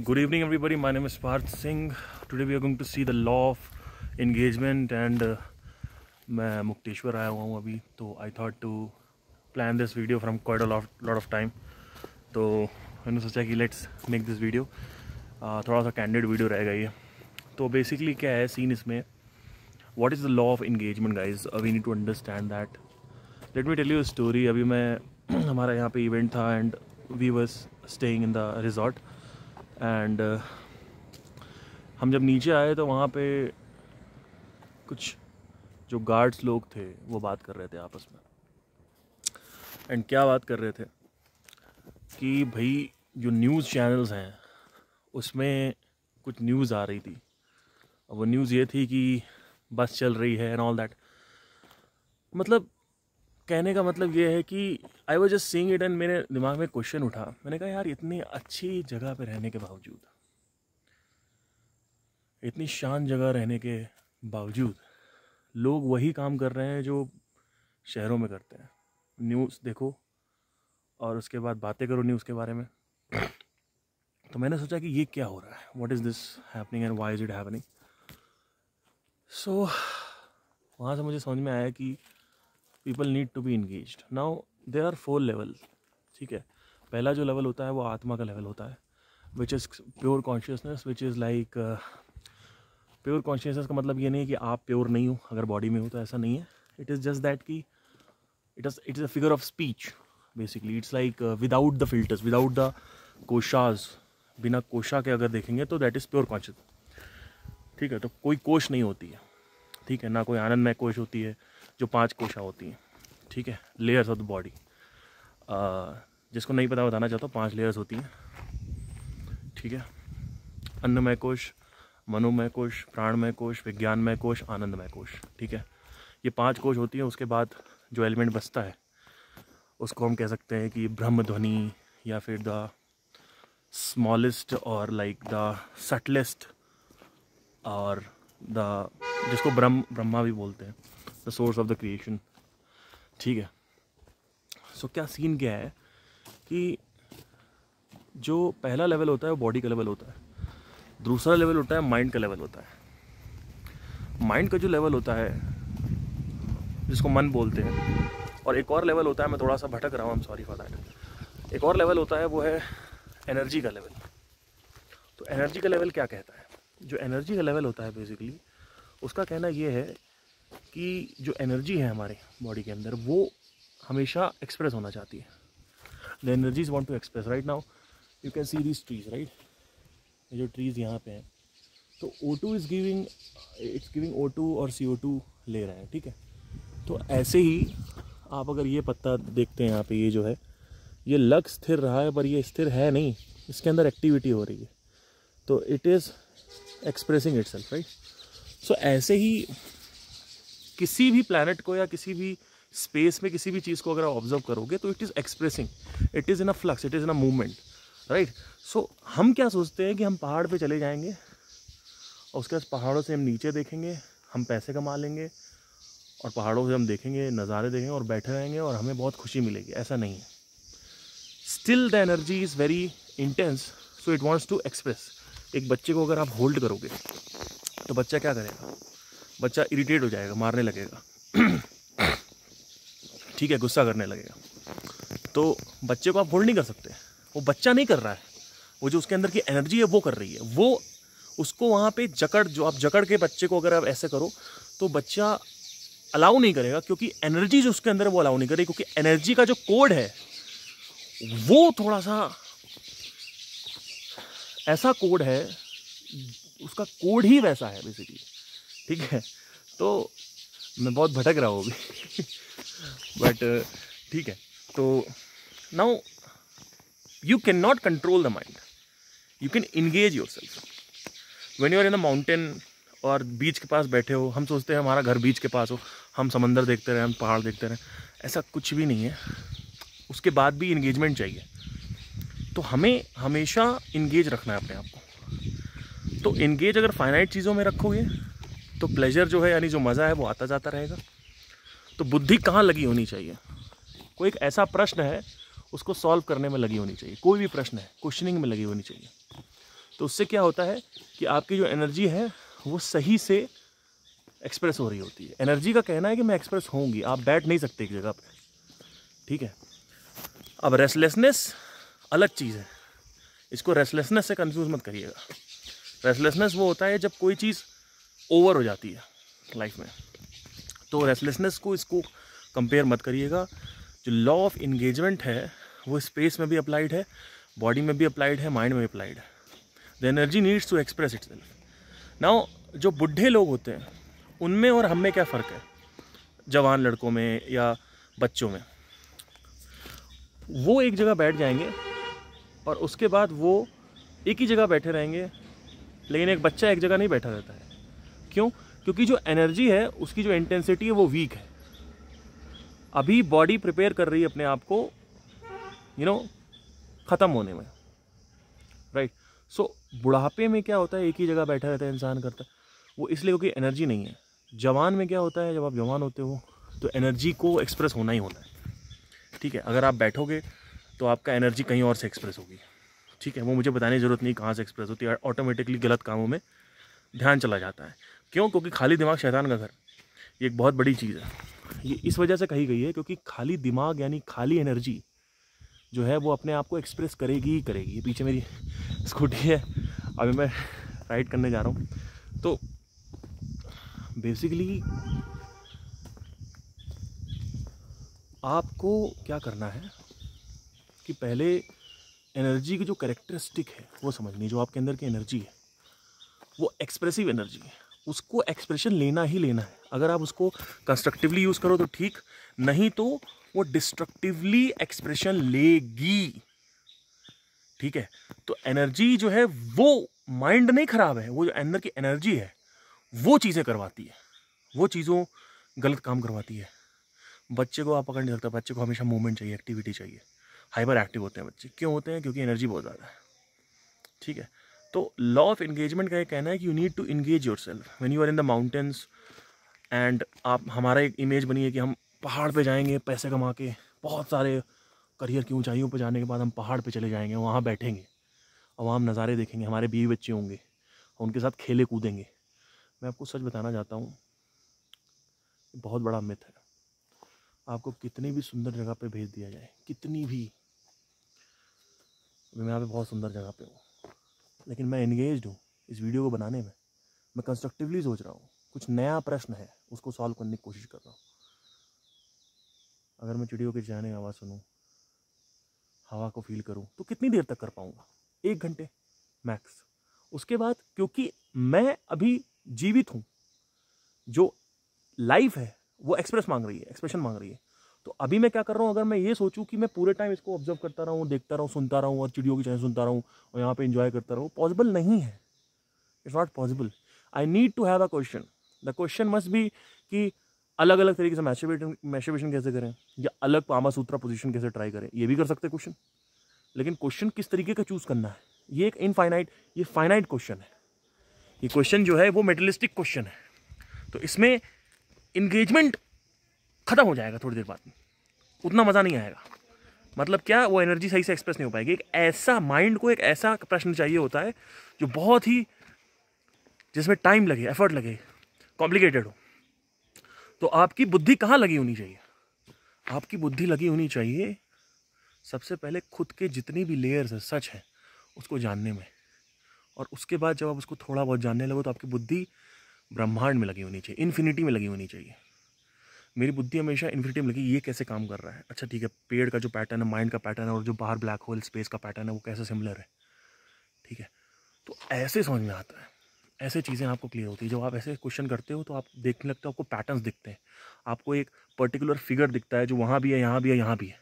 Good evening everybody, my name is Parth Singh. Today we are going to see the law of engagement and मैं मुक्तेश्वर आया हुआ हूँ अभी, तो I thought to plan this video from quite a lot of time. तो मैंने सोचा कि let's make this video. थोड़ा सा candid video रहेगा ये. तो basically क्या है सीन इसमें, what is the law of engagement guys? We need to understand that. Let me tell you a story. अभी मैं हमारा यहाँ पे event था and we was staying in the resort. And हम जब नीचे आए तो वहाँ पे कुछ जो गार्ड्स लोग थे वो बात कर रहे थे आपस में. एंड क्या बात कर रहे थे कि भाई जो न्यूज़ चैनल्स हैं उसमें कुछ न्यूज़ आ रही थी. वो न्यूज़ ये थी कि बस चल रही है एंड ऑल दैट. मतलब कहने का मतलब ये है कि I was just seeing it and मेरे दिमाग में क्वेश्चन उठा. मैंने कहा यार इतनी अच्छी जगह पे रहने के बावजूद, इतनी शान जगह रहने के बावजूद लोग वही काम कर रहे हैं जो शहरों में करते हैं. न्यूज़ देखो और उसके बाद बातें करो न्यूज़ के बारे में. तो मैंने सोचा कि ये क्या हो रहा है, what is this happening and why is it happening. So वहाँ से मुझे समझ में आया कि people need to be engaged. Now there are 4 level. ठीक है, पहला जो लेवल होता है वो आत्मा का लेवल होता है, which is pure consciousness, which is like pure consciousness का मतलब ये नहीं है कि आप प्योर नहीं हो अगर बॉडी में हो, तो ऐसा नहीं है. इट इज़ जस्ट दैट कि it is a figure of speech basically. It's like without the filters, without the koshas, बिना कोशा के अगर देखेंगे तो दैट इज़ प्योर कॉन्शियस. ठीक है, तो कोई कोश नहीं होती है. ठीक है ना, कोई आनंदमय कोश होती है जो 5 कोशा होती हैं. ठीक है, लेयर्स ऑफ द बॉडी. जिसको नहीं पता बताना चाहता हूँ, 5 लेयर्स होती हैं. ठीक है, अन्नमय कोश, मनोमय कोश, प्राणमय कोश, विज्ञानमय कोश, आनंदमय कोश. ठीक है, ये 5 कोश होती हैं. उसके बाद जो एलिमेंट बचता है उसको हम कह सकते हैं कि ब्रह्म ध्वनि, या फिर द स्मॉलेस्ट और लाइक द सटलेस्ट, और द जिसको ब्रह्मा भी बोलते हैं, the source of the creation. ठीक है, सो क्या सीन क्या है कि जो पहला लेवल होता है वो बॉडी का लेवल होता है. दूसरा लेवल होता है माइंड का लेवल होता है. माइंड का जो लेवल होता है जिसको मन बोलते हैं, और एक और लेवल होता है, मैं थोड़ा सा भटक रहा हूँ, I am sorry for that. एक और लेवल होता है वो है एनर्जी का लेवल. तो एनर्जी का लेवल क्या कहता है, जो एनर्जी का लेवल होता है बेसिकली उसका कहना ये है कि जो एनर्जी है हमारे बॉडी के अंदर वो हमेशा एक्सप्रेस होना चाहती है. The energies want to express. Right now you can see these trees, right. ये जो ट्रीज़ यहाँ पे हैं, तो O2 इज़ गिविंग O2 और CO2 ले रहे हैं. ठीक है, तो ऐसे ही आप अगर ये पत्ता देखते हैं यहाँ पे, ये जो है ये लग स्थिर रहा है पर ये स्थिर है नहीं, इसके अंदर एक्टिविटी हो रही है. तो it is expressing itself, right. So ऐसे ही किसी भी प्लैनेट को या किसी भी स्पेस में किसी भी चीज़ को अगर आप ऑब्जर्व करोगे तो it is expressing, it is in a flux, it is in a movement, right. So हम क्या सोचते हैं कि हम पहाड़ पे चले जाएंगे और उसके बाद पहाड़ों से हम नीचे देखेंगे, हम पैसे कमा लेंगे, और पहाड़ों से हम देखेंगे, नज़ारे देखेंगे और बैठे रहेंगे और हमें बहुत खुशी मिलेगी. ऐसा नहीं है. Still the energy is very intense, so it wants to express. एक बच्चे को अगर आप होल्ड करोगे तो बच्चा क्या करेगा, बच्चा इरिटेट हो जाएगा, मारने लगेगा. ठीक है, गुस्सा करने लगेगा. तो बच्चे को आप होल्ड नहीं कर सकते. वो बच्चा नहीं कर रहा है, वो जो उसके अंदर की एनर्जी है वो कर रही है. वो उसको वहाँ पे जो आप जकड़ के बच्चे को अगर आप ऐसे करो तो बच्चा अलाउ नहीं करेगा, क्योंकि एनर्जी जो उसके अंदर है वो अलाउ नहीं करेगी. क्योंकि एनर्जी का जो कोड है वो थोड़ा सा ऐसा कोड है, उसका कोड ही वैसा है बेसिकली. ठीक है, तो मैं बहुत भटक रहा हूँ अभी बट ठीक है. तो now you can not control the mind, you can engage your self. When you are in the mountain और बीच के पास बैठे हो, हम सोचते हैं हमारा घर बीच के पास हो, हम समंदर देखते रहें, हम पहाड़ देखते रहें. ऐसा कुछ भी नहीं है. उसके बाद भी इंगेजमेंट चाहिए. तो हमें हमेशा इंगेज रखना है अपने आप को. तो इंगेज अगर फाइनाइट चीज़ों में रखोगे तो प्लेजर जो है, यानी जो मज़ा है, वो आता जाता रहेगा. तो बुद्धि कहाँ लगी होनी चाहिए, कोई एक ऐसा प्रश्न है उसको सॉल्व करने में लगी होनी चाहिए. कोई भी प्रश्न है, क्वेश्चनिंग में लगी होनी चाहिए. तो उससे क्या होता है कि आपकी जो एनर्जी है वो सही से एक्सप्रेस हो रही होती है। एनर्जी का कहना है कि मैं एक्सप्रेस होंगी, आप बैठ नहीं सकते एक जगह पे, ठीक है। अब रेस्टलेसनेस अलग चीज़ है, इसको रेस्टलेसनेस से कंफ्यूज मत करिएगा। रेस्टलेसनेस वो होता है जब कोई चीज़ ओवर हो जाती है लाइफ में, तो रेस्टलेसनेस को इसको कंपेयर मत करिएगा। जो लॉ ऑफ इंगेजमेंट है वो स्पेस में भी अप्लाइड है, बॉडी में भी अप्लाइड है, माइंड में भी अप्लाइड है। The energy needs to express itself. Now जो बुढ़े लोग होते हैं उनमें और हम में क्या फ़र्क है, जवान लड़कों में या बच्चों में? वो एक जगह बैठ जाएंगे और उसके बाद वो एक ही जगह बैठे रहेंगे, लेकिन एक बच्चा एक जगह नहीं बैठा रहता है। क्यों? क्योंकि जो एनर्जी है उसकी जो इंटेंसिटी है वो वीक है। अभी बॉडी प्रिपेयर कर रही है अपने आप को ख़त्म होने में, राइट। सो बुढ़ापे में क्या होता है, एक ही जगह बैठा रहता है इंसान करता है, वो इसलिए क्योंकि एनर्जी नहीं है। जवान में क्या होता है, जब आप जवान होते हो तो एनर्जी को एक्सप्रेस होना ही होना है, ठीक है। अगर आप बैठोगे तो आपका एनर्जी कहीं और से एक्सप्रेस होगी, ठीक है। वो मुझे बताने की ज़रूरत नहीं कहाँ से एक्सप्रेस होती है, ऑटोमेटिकली गलत कामों में ध्यान चला जाता है। क्यों? क्योंकि खाली दिमाग शैतान का घर, ये एक बहुत बड़ी चीज़ है। ये इस वजह से कही गई है क्योंकि खाली दिमाग यानी खाली एनर्जी जो है वो अपने आप को एक्सप्रेस करेगी ही करेगी। ये पीछे मेरी स्कूटी है, अभी मैं राइड करने जा रहा हूँ। तो बेसिकली आपको क्या करना है कि पहले एनर्जी की जो कैरेक्टरिस्टिक है वो समझनी। जो आपके अंदर की एनर्जी है वो एक्सप्रेसिव एनर्जी है, उसको एक्सप्रेशन लेना ही लेना है। अगर आप उसको कंस्ट्रक्टिवली यूज़ करो तो ठीक, नहीं तो वो डिस्ट्रक्टिवली एक्सप्रेशन लेगी, ठीक है। तो एनर्जी जो है वो माइंड नहीं खराब है, वो जो अंदर की एनर्जी है वो चीज़ें करवाती है, वो चीज़ों गलत काम करवाती है। बच्चे को आप पकड़ नहीं सकते, बच्चे को हमेशा मूवमेंट चाहिए, एक्टिविटी चाहिए। हाइपर एक्टिव होते हैं बच्चे, क्यों होते हैं? क्योंकि एनर्जी बहुत ज़्यादा है, ठीक है। तो लॉ ऑफ एंगेजमेंट का ये कहना है कि you need to engage your self when you are in the mountains. And आप, हमारा एक इमेज बनी है कि हम पहाड़ पे जाएंगे पैसे कमा के, बहुत सारे करियर की ऊंचाइयों पे जाने के बाद हम पहाड़ पे चले जाएंगे, वहाँ बैठेंगे और वहाँ हम नज़ारे देखेंगे, हमारे बीवी बच्चे होंगे, उनके साथ खेले कूदेंगे। मैं आपको सच बताना चाहता हूँ, बहुत बड़ा मिथ है। आपको कितनी भी सुंदर जगह पे भेज दिया जाए, कितनी भी, मैं यहाँ पे बहुत सुंदर जगह पे हूँ, लेकिन मैं एंगेज्ड हूँ इस वीडियो को बनाने में, मैं कंस्ट्रक्टिवली सोच रहा हूँ, कुछ नया प्रश्न है उसको सॉल्व करने की कोशिश कर रहा हूँ। अगर मैं चिड़ियों के चहचहाने की आवाज़ सुनूँ, हवा को फील करूँ, तो कितनी देर तक कर पाऊँगा? 1 घंटे मैक्स। उसके बाद क्योंकि मैं अभी जीवित हूँ, जो लाइफ है वो एक्सप्रेशन मांग रही है। तो अभी मैं क्या कर रहा हूँ, अगर मैं ये सोचूं कि मैं पूरे टाइम इसको ऑब्जर्व करता रहूँ, देखता रहूँ, सुनता रहूँ और चिड़ियों की चहचहाने सुनता रहूँ और यहाँ पे एंजॉय करता रहूँ, पॉसिबल नहीं है। It's not possible. I need to have a question. The question must be कि अलग अलग तरीके से मैस्टरबेशन कैसे करें, या अलग कामा सूत्रा पोजीशन कैसे ट्राई करें, ये भी कर सकते क्वेश्चन। लेकिन क्वेश्चन किस तरीके का चूज करना है, ये एक ये फाइनाइट क्वेश्चन है। ये क्वेश्चन जो है वो मेटलिस्टिक क्वेश्चन है। तो इसमें इंगेजमेंट खत्म हो जाएगा थोड़ी देर बाद, उतना मज़ा नहीं आएगा। मतलब क्या, वो एनर्जी सही से एक्सप्रेस नहीं हो पाएगी। एक ऐसा माइंड को एक ऐसा प्रश्न चाहिए होता है जो बहुत ही, जिसमें टाइम लगे, एफर्ट लगे, कॉम्प्लिकेटेड हो। तो आपकी बुद्धि कहाँ लगी होनी चाहिए? आपकी बुद्धि लगी होनी चाहिए सबसे पहले खुद के जितनी भी लेयर्स है, सच है, उसको जानने में। और उसके बाद जब आप उसको थोड़ा बहुत जानने लगो तो आपकी बुद्धि ब्रह्मांड में लगी होनी चाहिए, इन्फिनिटी में लगी होनी चाहिए। मेरी बुद्धि हमेशा इन्फिनिटी में लगी, ये कैसे काम कर रहा है, अच्छा ठीक है, पेड़ का जो पैटर्न है, माइंड का पैटर्न है, और जो बाहर ब्लैक होल स्पेस का पैटर्न है वो कैसे सिमिलर है, ठीक है। तो ऐसे समझ में आता है, ऐसे चीज़ें आपको क्लियर होती है। जब आप ऐसे क्वेश्चन करते हो तो आप देखने लगते हो, आपको पैटर्न्स दिखते हैं, आपको एक पर्टिकुलर फिगर दिखता है जो वहाँ भी है, यहाँ भी है, यहाँ भी है,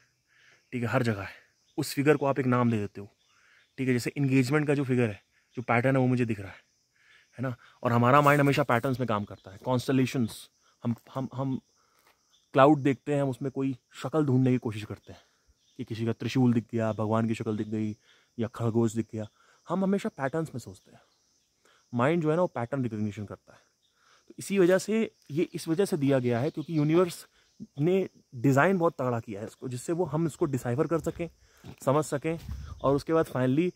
ठीक है, हर जगह है। उस फिगर को आप एक नाम दे देते हो, ठीक है। जैसे इंगेजमेंट का जो फिगर है, जो पैटर्न है वो मुझे दिख रहा है ना। और हमारा माइंड हमेशा पैटर्न्स में काम करता है, कॉन्स्टलेशंस। हम क्लाउड देखते हैं, हम उसमें कोई शक्ल ढूंढने की कोशिश करते हैं कि किसी का त्रिशूल दिख गया, भगवान की शक्ल दिख गई, या खरगोश दिख गया। हम हमेशा पैटर्न्स में सोचते हैं। माइंड जो है ना वो पैटर्न रिकग्निशन करता है। तो इसी वजह से ये इस वजह से दिया गया है क्योंकि यूनिवर्स ने डिज़ाइन बहुत तगड़ा किया है इसको, जिससे वो हम इसको डिसाइफर कर सकें, समझ सकें, और उसके बाद फाइनली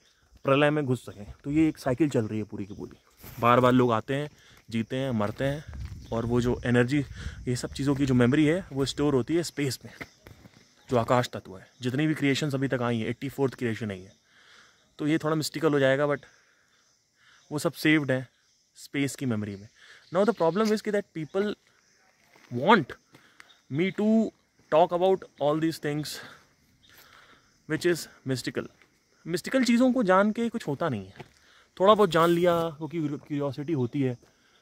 प्रलय में घुस सकें। तो ये एक साइकिल चल रही है पूरी की पूरी, बार बार लोग आते हैं, जीते हैं, मरते हैं, और वो जो एनर्जी, ये सब चीज़ों की जो मेमोरी है वो स्टोर होती है स्पेस में, जो आकाश तत्व है। जितनी भी क्रिएशंस अभी तक आई हैं, 84th क्रिएशन है ये। तो ये थोड़ा मिस्टिकल हो जाएगा, बट वो सब सेव्ड है स्पेस की मेमोरी में। नाउ द प्रॉब्लम इज कि that people want me to talk about all these things which is mystical. Mystical चीज़ों को जान के कुछ होता नहीं है। थोड़ा बहुत जान लिया क्योंकि क्यूरियोसिटी होती है,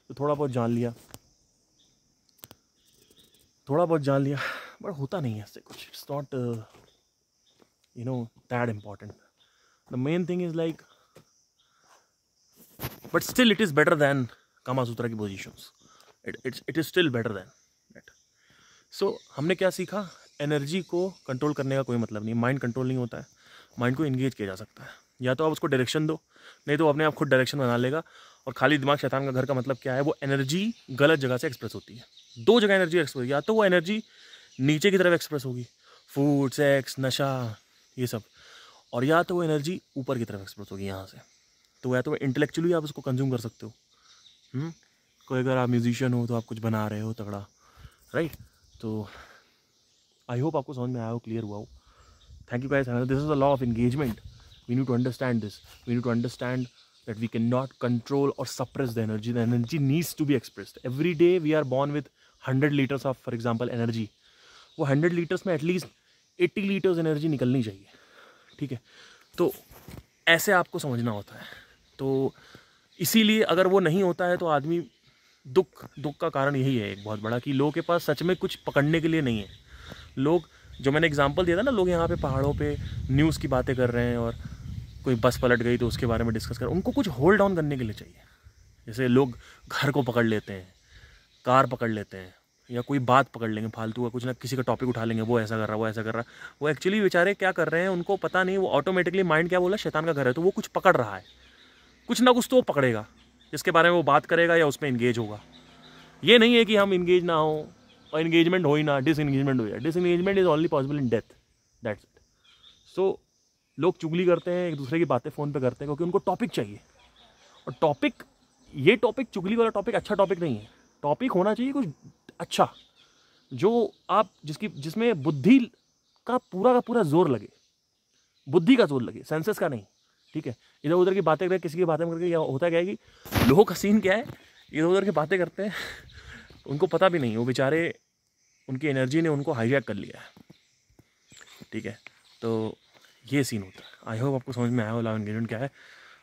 तो थोड़ा बहुत जान लिया, बट होता नहीं है इससे कुछ। It's not you know that important. The main thing is like, but still it is better than Kama Sutra की positions. It is still better than that. So हमने क्या सीखा, एनर्जी को कंट्रोल करने का कोई मतलब नहीं, माइंड कंट्रोल नहीं होता है, माइंड को इंगेज किया जा सकता है। या तो आप उसको डायरेक्शन दो, नहीं तो अपने आप खुद डायरेक्शन बना लेगा। और खाली दिमाग शैतान का घर का मतलब क्या है, वो एनर्जी गलत जगह से एक्सप्रेस होती है। दो जगह एनर्जी एक्सप्रेस, या तो वो एनर्जी नीचे की तरफ एक्सप्रेस होगी, फूड, सेक्स, नशा, ये सब, और या तो वो एनर्जी ऊपर की तरफ एक्सप्रेस होगी यहाँ से। तो या तो इंटेलेक्चुअली आप उसको कंज्यूम कर सकते हो। कोई अगर आप म्यूजिशियन हो तो आप कुछ बना रहे हो तगड़ा, राइट। तो आई होप आपको समझ में आया हो, क्लियर हुआ हो। Thank you guys. This is the law of engagement. We need to understand this. We need to understand that we cannot control or suppress the energy. The energy needs to be expressed. Every day we are born with 100 liters of, for example, energy. वो 100 liters में at least 80 litres energy निकलनी चाहिए, ठीक है। तो ऐसे आपको समझना होता है। तो इसीलिए अगर वो नहीं होता है तो आदमी दुख का कारण यही है एक बहुत बड़ा, कि लोगों के पास सच में कुछ पकड़ने के लिए नहीं है। लोग, जो मैंने एग्जांपल दिया था ना, लोग यहाँ पे पहाड़ों पे न्यूज़ की बातें कर रहे हैं, और कोई बस पलट गई तो उसके बारे में डिस्कस कर, उनको कुछ होल्ड ऑन करने के लिए चाहिए। जैसे लोग घर को पकड़ लेते हैं, कार पकड़ लेते हैं, या कोई बात पकड़ लेंगे फालतू का, कुछ ना किसी का टॉपिक उठा लेंगे, वो ऐसा कर रहा, वो ऐसा कर रहा। वो एक्चुअली बेचारे क्या कर रहे हैं उनको पता नहीं, वो ऑटोमेटिकली माइंड क्या बोला, शैतान का घर है, तो वो कुछ पकड़ रहा है, कुछ ना कुछ तो वो पकड़ेगा जिसके बारे में वो बात करेगा या उसमें इंगेज होगा। ये नहीं है कि हम इंगेज ना हो, और इंगेजमेंट हो ही ना, डिसएंगेजमेंट हो जाए। Disengagement is only possible in death, that's it. So लोग चुगली करते हैं, एक दूसरे की बातें फ़ोन पे करते हैं क्योंकि उनको टॉपिक चाहिए। और टॉपिक, ये टॉपिक, चुगली वाला टॉपिक अच्छा टॉपिक नहीं है। टॉपिक होना चाहिए कुछ अच्छा, जो आप जिसमें बुद्धि का पूरा जोर लगे, बुद्धि का जोर लगे, सेंसेस का नहीं, ठीक है। इधर उधर की बातें करके, किसी की बातें करके होता क्या है कि लोगों का सीन क्या है, इधर उधर की बातें करते हैं, उनको पता भी नहीं, वो बेचारे, उनकी एनर्जी ने उनको हाईजैक कर लिया है, ठीक है। तो ये सीन होता है। आई होप आपको समझ में आया हो लव एंगेजमेंट क्या है।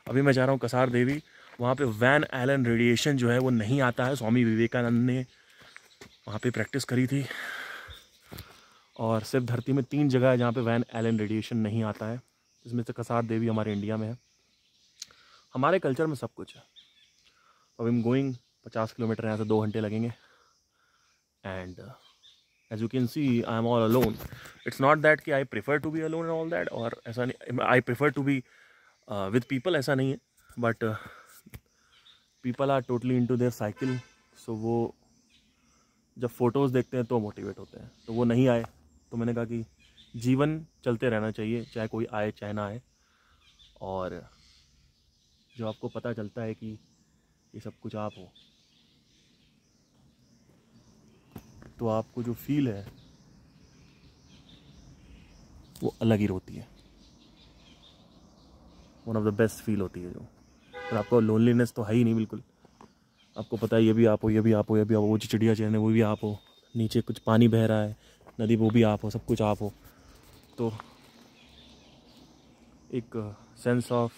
अभी मैं जा रहा हूँ कसार देवी, वहाँ पे वैन एलन रेडिएशन जो है वो नहीं आता है। स्वामी विवेकानंद ने वहाँ पे प्रैक्टिस करी थी, और सिर्फ धरती में 3 जगह है जहाँ पे वैन एलन रेडिएशन नहीं आता है, जिसमें से कसार देवी हमारे इंडिया में है। हमारे कल्चर में सब कुछ है। अब हम गोइंग 50 किलोमीटर यहाँ से 2 घंटे लगेंगे, and as you can see I am all alone. It's not that कि I prefer to be alone and all that, और ऐसा नहीं, I prefer to be with people, ऐसा नहीं है, but people are totally into their cycle. So वो जब photos देखते हैं तो मोटिवेट होते हैं, तो वो नहीं आए, तो मैंने कहा कि जीवन चलते रहना चाहिए, चाहे कोई आए चाहे ना आए। और जो आपको पता चलता है कि ये सब कुछ आप हो, तो आपको जो फील है वो अलग ही होती है। One of the best feel होती है जो, और आपको लोनलीनेस तो है ही नहीं बिल्कुल। आपको पता है ये भी आप हो, ये भी आप हो, ये भी आप हो, वो चिड़िया चैन है वो भी आप हो, नीचे कुछ पानी बह रहा है, नदी, वो भी आप हो, सब कुछ आप हो। तो एक सेंस ऑफ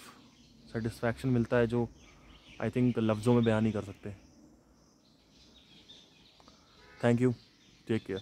सेटिस्फैक्शन मिलता है जो आई थिंक लफ्ज़ों में बयान नहीं कर सकते। Thank you, take care.